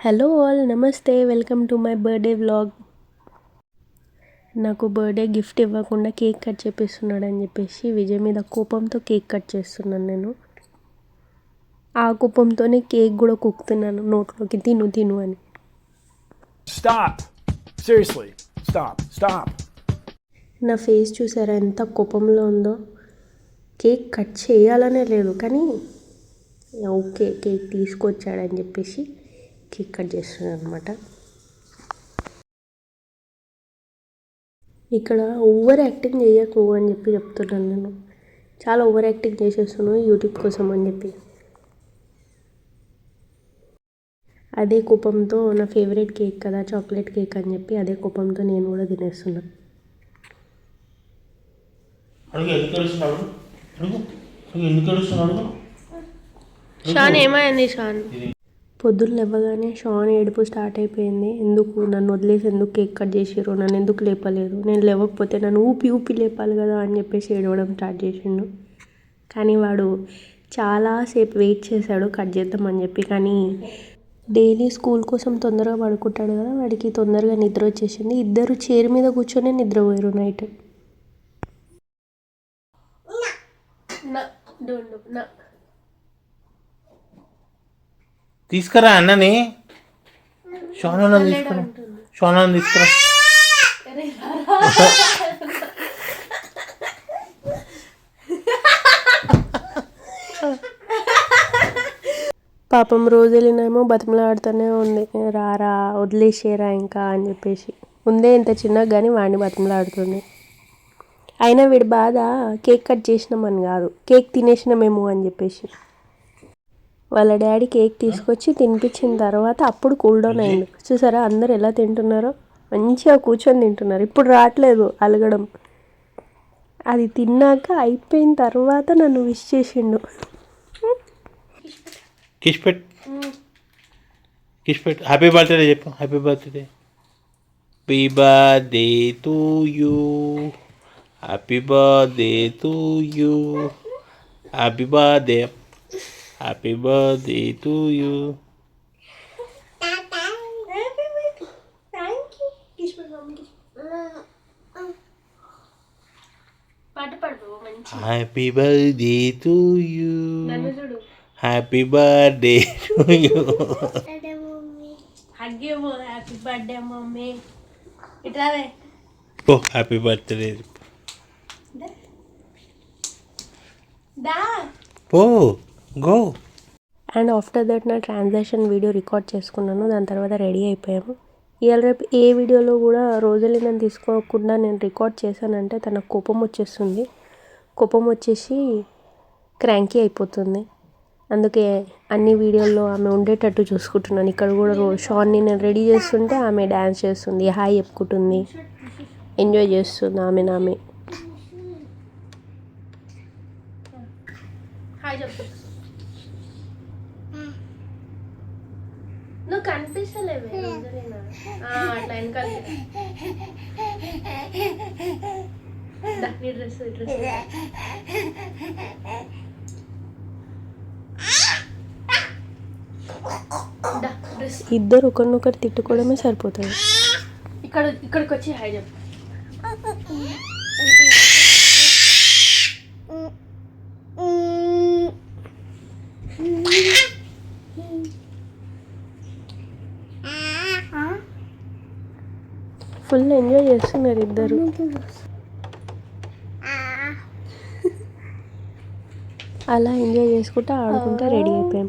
Hello all, నమస్తే, welcome to my birthday vlog. నాకు birthday gift ఇవ్వకుండా కేక్ కట్ చేపిస్తున్నాడు అని చెప్పేసి విజయ్ మీద కోపంతో కేక్ కట్ చేస్తున్నాను. నేను ఆ కోపంతోనే కేక్ కూడా కుక్కుతున్నాను నోట్లోకి, తిను తిను అని. నా ఫేస్ చూసారా ఎంత కోపంలో ఉందో. కేక్ కట్ చేయాలనే లేదు, కానీ ఓకే కేక్ తీసుకొచ్చాడని చెప్పేసి కేక్ కట్ చేస్తున్నాను అనమాట. ఇక్కడ ఓవర్ యాక్టింగ్ చేయకు అని చెప్తున్నాను. నేను చాలా ఓవర్ యాక్టింగ్ చేసేస్తున్నాను యూట్యూబ్ కోసం అని చెప్పి. అదే కోపంతో నా ఫేవరెట్ కేక్ కదా చాక్లెట్ కేక్ అని చెప్పి అదే కోపంతో నేను కూడా తినేస్తున్నా. షాన్ ఏమైంది? షాన్ పొద్దున్న లేవగానే షాన్ ఏడుపు స్టార్ట్ అయిపోయింది. ఎందుకు నన్ను వదిలేసి ఎందుకు కేక్ కట్ చేసిర్రు, నన్ను ఎందుకు లేపలేదు, నేను లేవకపోతే నన్ను ఊపి ఊపి లేపాలి కదా అని చెప్పేసి ఏడవడం స్టార్ట్ చేసిండు. కానీ వాడు చాలాసేపు వెయిట్ చేశాడు కట్ చేద్దామని చెప్పి. కానీ డైలీ స్కూల్ కోసం తొందరగా పడుకుంటాడు కదా, వాడికి తొందరగా నిద్ర వచ్చేసింది. ఇద్దరు చైర్ మీద కూర్చొని నిద్రపోయారు నైట్. తీసుకురా అన్నని, షోనాన్ని తీసుకురా. పాపం రోజులేమో బతిమలాడుతూనే ఉంది, రారా వదిలేసేరా ఇంకా అని చెప్పేసి. ముందే ఇంత చిన్నగా కానీ వాడిని బతిమలాడుతుంది. అయినా వీడి బాధ కేక్ కట్ చేసినామని కాదు, కేక్ తినేసినామేమో అని చెప్పేసి. వాళ్ళ డాడీ కేక్ తీసుకొచ్చి తినిపించిన తర్వాత అప్పుడు కూల్ డౌన్ అయింది. చూసారా అందరు ఎలా తింటున్నారో, మంచిగా కూర్చొని తింటున్నారు. ఇప్పుడు రావట్లేదు అలగడం. అది తిన్నాక అయిపోయిన తర్వాత నన్ను విష్ చేసిండు. హ్యాపీ బర్త్డే చెప్పు. Happy birthday. Happy birthday to you. Happy birthday to you. Happy birthday. Happy birthday to you. Happy birthday to you. Happy birthday to you. Happy birthday mummy. ఇట్లానే ఓ హ్యాపీ బర్త్డే ఓ గో. And after that నా transaction video record చేసుకున్నాను. దాని తర్వాత ready అయిపోయాము. ఇవాళ రేపు ఏ వీడియోలో కూడా రోజులు నేను తీసుకోకుండా నేను రికార్డ్ చేశానంటే తనకు కోపం వచ్చేస్తుంది. కోపం వచ్చేసి క్రాంకీ అయిపోతుంది. అందుకే అన్ని వీడియోల్లో ఆమె ఉండేటట్టు చూసుకుంటున్నాను. ఇక్కడ కూడా షాన్ని నేను రెడీ చేస్తుంటే ఆమె డ్యాన్స్ చేస్తుంది, హాయ్ చెప్పుకుంటుంది, ఎంజాయ్ చేస్తుంది ఆమె. హాయ్ చెప్పు. నువ్వు కనిపిస్తలేవే అట్లా వెనకాల డ్రెస్ ఇద్దరు ఒకరినొకరు తిట్టుకోవడమే సరిపోతుంది. ఇక్కడికి వచ్చి హాయ్ చెప్పు. ఫుల్ ఎంజాయ్ చేస్తున్నారు ఇద్దరు. అలా ఎంజాయ్ చేసుకుంటూ ఆడుకుంటూ రెడీ అయిపోయాం.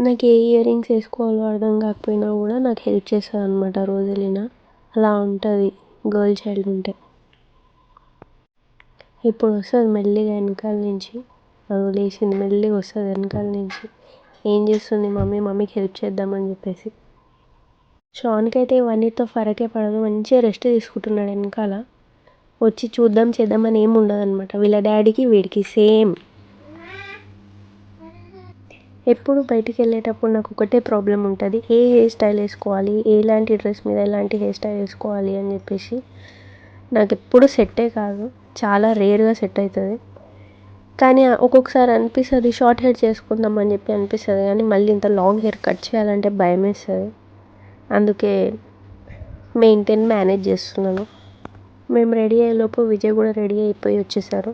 నాకు ఏ ఇయర్ రింగ్స్ వేసుకోవాలో అర్థం కాకపోయినా కూడా నాకు హెల్ప్ చేస్తుంది అనమాట రోజులినా. అలా ఉంటుంది గర్ల్ చైల్డ్ ఉంటే. ఇప్పుడు వస్తుంది మెల్లిగా వెనకాల నుంచి, అది లేచింది మెల్లిగా వస్తుంది వెనకాల నుంచి. ఏం చేస్తుంది మమ్మీకి హెల్ప్ చేద్దామని చెప్పేసి. షాన్కి అయితే ఇవన్నిటితో ఫరకే పడదు, మంచిగా రెస్ట్ తీసుకుంటున్నాడు వెనకాల. వచ్చి చూద్దాం చేద్దామని ఏమి ఉండదు అనమాట. వీళ్ళ డాడీకి వీడికి సేమ్. ఎప్పుడు బయటికి వెళ్ళేటప్పుడు నాకు ఒకటే ప్రాబ్లం ఉంటుంది, ఏ హెయిర్ స్టైల్ వేసుకోవాలి, ఎలాంటి డ్రెస్ మీద ఎలాంటి హెయిర్ స్టైల్ వేసుకోవాలి అని చెప్పేసి. నాకు ఎప్పుడు సెట్టే కాదు. చాలా రేర్గా సెట్ అవుతుంది. కానీ ఒక్కొక్కసారి అనిపిస్తుంది షార్ట్ హెయిర్ చేసుకుందాం అని చెప్పి అనిపిస్తుంది, కానీ మళ్ళీ ఇంత లాంగ్ హెయిర్ కట్ చేయాలంటే భయం వేస్తుంది. అందుకే మేనేజ్ చేస్తున్నాను. మేము రెడీ అయ్యేలోపు విజయ్ కూడా రెడీ అయిపోయి వచ్చేసారు.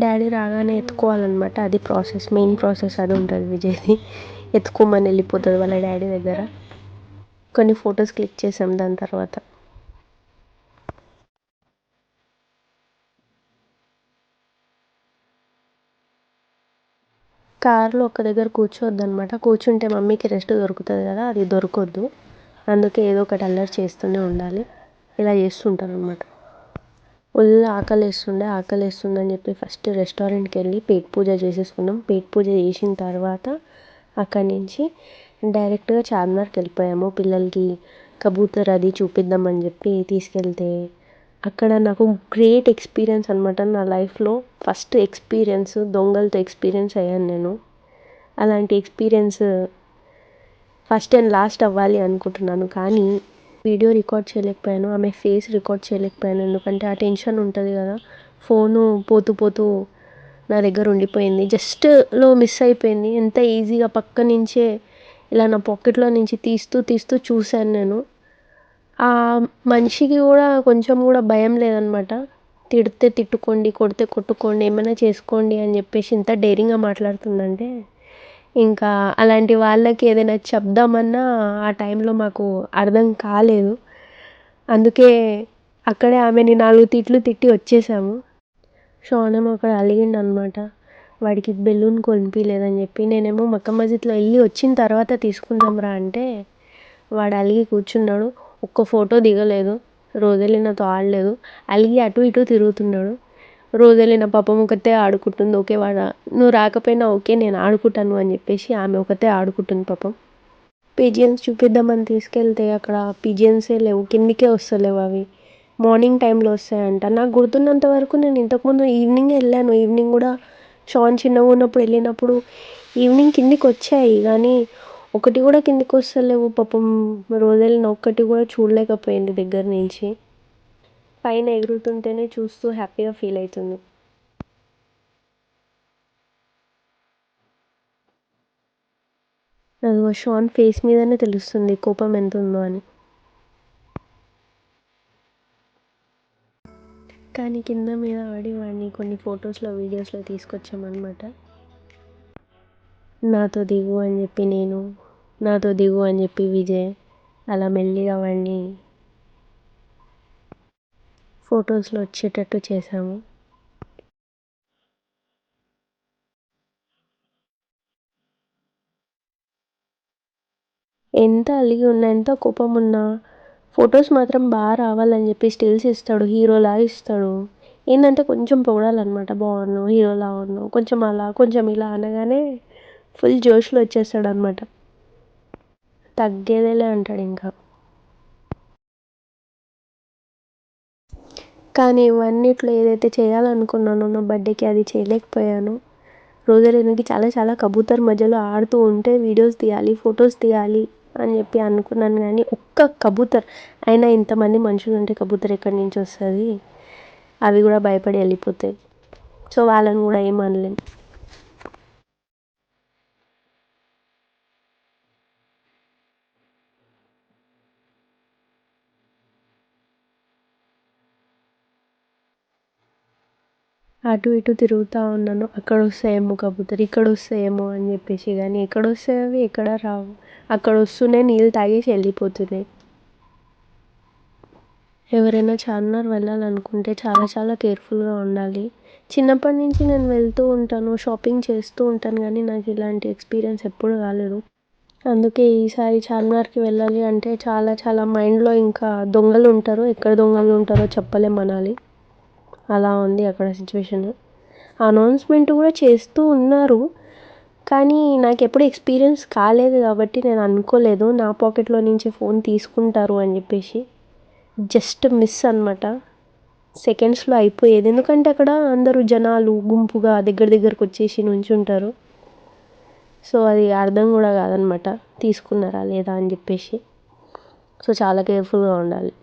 డాడీ రాగానే ఎత్తుకోవాలన్నమాట, అది ప్రాసెస్, మెయిన్ ప్రాసెస్ అది ఉంటుంది విజయ్ది. ఎత్తుకోమని వెళ్ళిపోతుంది వాళ్ళ డాడీ దగ్గర. కొన్ని ఫొటోస్ క్లిక్ చేసాం దాని తర్వాత. కార్లో ఒక దగ్గర కూర్చోవద్దు అనమాట, కూర్చుంటే మమ్మీకి రెస్ట్ దొరుకుతుంది కదా, అది దొరకొద్దు. అందుకే ఏదో ఒకటి అల్లరి చేస్తూనే ఉండాలి. ఇలా చేస్తుంటారు అనమాట. ఆకలి వేస్తుందని చెప్పి ఫస్ట్ రెస్టారెంట్కి వెళ్ళి పేట్ పూజ చేసేసుకున్నాం. పేట్ పూజ చేసిన తర్వాత అక్కడి నుంచి డైరెక్ట్గా చార్మినార్కి వెళ్ళిపోయాము. పిల్లలకి కబూతర్ అది చూపిద్దామని చెప్పి తీసుకెళ్తే అక్కడ నాకు గ్రేట్ ఎక్స్పీరియన్స్ అనమాట. నా లైఫ్లో ఫస్ట్ ఎక్స్పీరియన్స్ దొంగలతో ఎక్స్పీరియన్స్ అయ్యాను నేను. అలాంటి ఎక్స్పీరియన్స్ ఫస్ట్ అండ్ లాస్ట్ అవ్వాలి అనుకుంటున్నాను. కానీ వీడియో రికార్డ్ చేయలేకపోయాను, ఆమె ఫేస్ రికార్డ్ చేయలేకపోయాను. ఎందుకంటే ఆ టెన్షన్ ఉంటుంది కదా. ఫోను పోతూ నా దగ్గర ఉండిపోయింది, జస్ట్లో మిస్ అయిపోయింది. ఎంత ఈజీగా పక్క నుంచే ఇలా నా పాకెట్లో నుంచి తీస్తూ చూశాను నేను. ఆ మనిషికి కూడా కొంచెం కూడా భయం లేదనమాట. తిడితే తిట్టుకోండి, కొడితే కొట్టుకోండి, ఏమైనా చేసుకోండి అని చెప్పేసి ఇంత డేరింగ్గా మాట్లాడుతుందంటే, ఇంకా అలాంటి వాళ్ళకి ఏదైనా చెప్దామన్నా ఆ టైంలో మాకు అర్థం కాలేదు. అందుకే అక్కడే ఆమెని 4 తిట్లు తిట్టి వచ్చేసాము. షానేమో అక్కడ అలిగిండు అనమాట, వాడికి బెలూన్ కొనిపించలేదని చెప్పి. నేనేమో మక్కా మస్జిద్లో వెళ్ళి వచ్చిన తర్వాత తీసుకుందాం రా అంటే వాడు అలిగి కూర్చున్నాడు. ఒక్క ఫోటో దిగలేదు. రోజెలినాతో ఆడలేదు. అలిగి అటు ఇటు తిరుగుతున్నాడు. రోజెలినా పాపం ఒకతే ఆడుకుంటుంది. ఓకే నువ్వు రాకపోయినా ఓకే నేను ఆడుకుంటాను అని చెప్పేసి ఆమె ఒకతే ఆడుకుంటుంది పాపం. పిజియన్స్ చూపిద్దామని తీసుకెళ్తే అక్కడ పిజియన్సే లేవు, కిందికే వస్తలేవు అవి. మార్నింగ్ టైంలో వస్తాయంట. నాకు గుర్తున్నంత వరకు నేను ఇంతకుముందు ఈవినింగ్ వెళ్ళాను. ఈవినింగ్ కూడా షాన్ చిన్నగా ఉన్నప్పుడు వెళ్ళినప్పుడు ఈవినింగ్ కిందికి వచ్చాయి, కానీ ఒకటి కూడా కిందికి వస్తలేవు పాపం. రోజెలినా ఒక్కటి కూడా చూడలేకపోయింది దగ్గర నుంచి. పైన ఎగురుతుంటేనే చూస్తూ హ్యాపీగా ఫీల్ అవుతుంది. అదిగో షాన్ ఫేస్ మీదనే తెలుస్తుంది కోపం ఎంత ఉందో అని. కానీ కింద మీద పడి వాడిని కొన్ని ఫొటోస్లో వీడియోస్లో తీసుకొచ్చామన్నమాట. నాతో దిగు అని చెప్పి నేను, నాతో దిగు అని చెప్పి విజయ్, అలా మెల్లిగా వాడిని ఫొటోస్లో వచ్చేటట్టు చేసాము. ఎంత అలిగి ఉన్నా, ఎంత కోపం ఉన్నా ఫొటోస్ మాత్రం బాగా రావాలని చెప్పి స్టిల్స్ ఇస్తాడు, హీరోలా ఇస్తాడు. ఏంటంటే కొంచెం పొగడాలన్నమాట, బాగున్నావు, హీరోలా ఉన్నావు, కొంచెం అలా కొంచెం ఇలా అనగానే ఫుల్ జోష్లో వచ్చేస్తాడు అనమాట. తగ్గేదేలే అంటాడు ఇంకా. కానీ ఇవన్నిట్లో ఏదైతే చేయాలనుకున్నానో నా బర్త్డేకి అది చేయలేకపోయాను. రోజెలినాకి చాలా కబూతర్ మధ్యలో ఆడుతూ ఉంటే వీడియోస్ తీయాలి, ఫొటోస్ తీయాలి అని చెప్పి అనుకున్నాను. కానీ ఒక్క కబూతర్ అయినా, ఇంతమంది మనుషులు ఉంటే కబూతర్ ఎక్కడి నుంచి వస్తుంది, అవి కూడా భయపడి వెళ్ళిపోతాయి. సో వాళ్ళని కూడా ఏం అనలేను. అటు ఇటు తిరుగుతూ ఉన్నాను. అక్కడ వస్తాయేమో కబూతర్, ఇక్కడ వస్తాయేమో అని చెప్పేసి, కానీ ఎక్కడ వస్తాయి అవి, ఎక్కడ రావు. అక్కడ వస్తున్నాయి, నీళ్ళు తాగేసి వెళ్ళిపోతున్నాయి. ఎవరైనా చార్మినార్ వెళ్ళాలనుకుంటే చాలా కేర్ఫుల్గా ఉండాలి. చిన్నప్పటి నుంచి నేను వెళ్తూ ఉంటాను, షాపింగ్ చేస్తూ ఉంటాను, కానీ నాకు ఇలాంటి ఎక్స్పీరియన్స్ ఎప్పుడు కాలేదు. అందుకే ఈసారి చార్మినార్కి వెళ్ళాలి అంటే చాలా మైండ్లో ఇంకా దొంగలు ఉంటారు, ఎక్కడ దొంగలు ఉంటారో చెప్పలేం అనాలి. అలా ఉంది అక్కడ సిచ్యువేషన్. అనౌన్స్మెంట్ కూడా చేస్తూ ఉన్నారు, కానీ నాకు ఎప్పుడు ఎక్స్పీరియన్స్ కాలేదు కాబట్టి నేను అనుకోలేదు నా పాకెట్లో నుంచి ఫోన్ తీసుకుంటారు అని చెప్పేసి. జస్ట్ మిస్ అనమాట, సెకండ్స్లో అయిపోయేది. ఎందుకంటే అక్కడ అందరూ జనాలు గుంపుగా దగ్గరకు వచ్చేసి నుంచుంటారు. సో అది అర్థం కూడా కాదనమాట తీసుకున్నారా లేదా అని చెప్పేసి. సో చాలా కేర్ఫుల్గా ఉండాలి.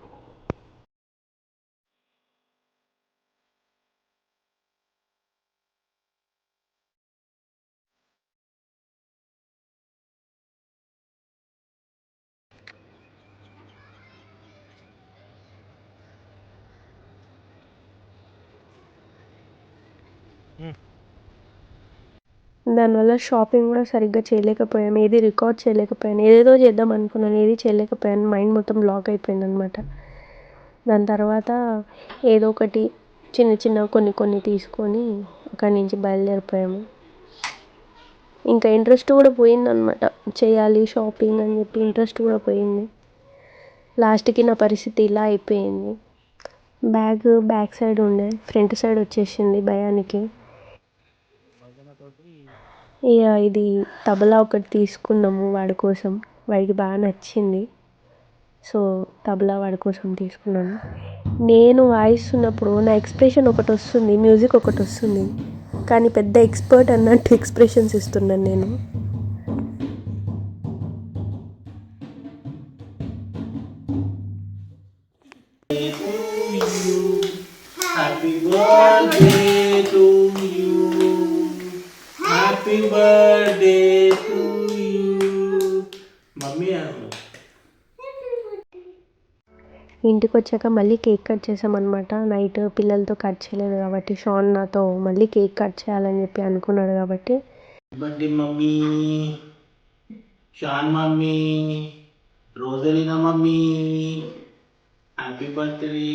దానివల్ల షాపింగ్ కూడా సరిగ్గా చేయలేకపోయాను, ఏది రికార్డ్ చేయలేకపోయాను, ఏదేదో చేద్దాం అనుకున్నాను, ఏది చేయలేకపోయాను. మైండ్ మొత్తం బ్లాక్ అయిపోయింది అనమాట. దాని తర్వాత ఏదో ఒకటి చిన్న చిన్న కొన్ని కొన్ని తీసుకొని అక్కడి నుంచి బయలుదేరిపోయాము. ఇంకా ఇంట్రెస్ట్ కూడా పోయిందనమాట, చేయాలి షాపింగ్ అని చెప్పి ఇంట్రెస్ట్ కూడా పోయింది. లాస్ట్కి నా పరిస్థితి ఇలా అయిపోయింది. బ్యాక్ సైడ్ ఉండే, ఫ్రంట్ సైడ్ వచ్చేసింది భయానికి. ఇక ఇది తబలా ఒకటి తీసుకున్నాము వాడి కోసం, వాడికి బాగా నచ్చింది. సో తబలా వాడి కోసం తీసుకున్నాను. నేను వాయిస్తున్నప్పుడు నా ఎక్స్ప్రెషన్ ఒకటి వస్తుంది, మ్యూజిక్ ఒకటి వస్తుంది, కానీ పెద్ద ఎక్స్పర్ట్ అన్నట్టు ఎక్స్ప్రెషన్స్ ఇస్తున్నాను నేను. Happy birthday to you, happy birthday to you. Mummy ఇంటికి వచ్చాక మళ్ళీ కేక్ కట్ చేసామన్నమాట. నైట్ పిల్లలతో కట్ చేయలేదు కాబట్టి షాన్ నాతో మళ్ళీ కేక్ కట్ చేయాలని చెప్పి అనుకున్నాడు కాబట్టి. Birthday mummy, Shaan mummy, Rosalina mummy, happy birthday.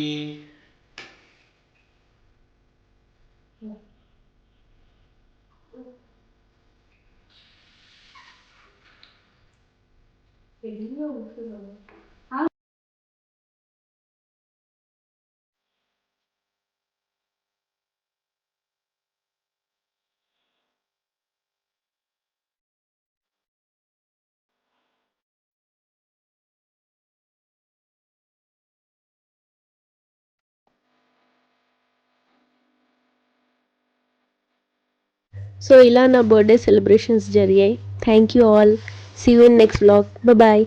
So ఇలా నా బర్త్డే సెలబ్రేషన్స్ జరిగాయి. Thank you all. See you in next vlog. Bye.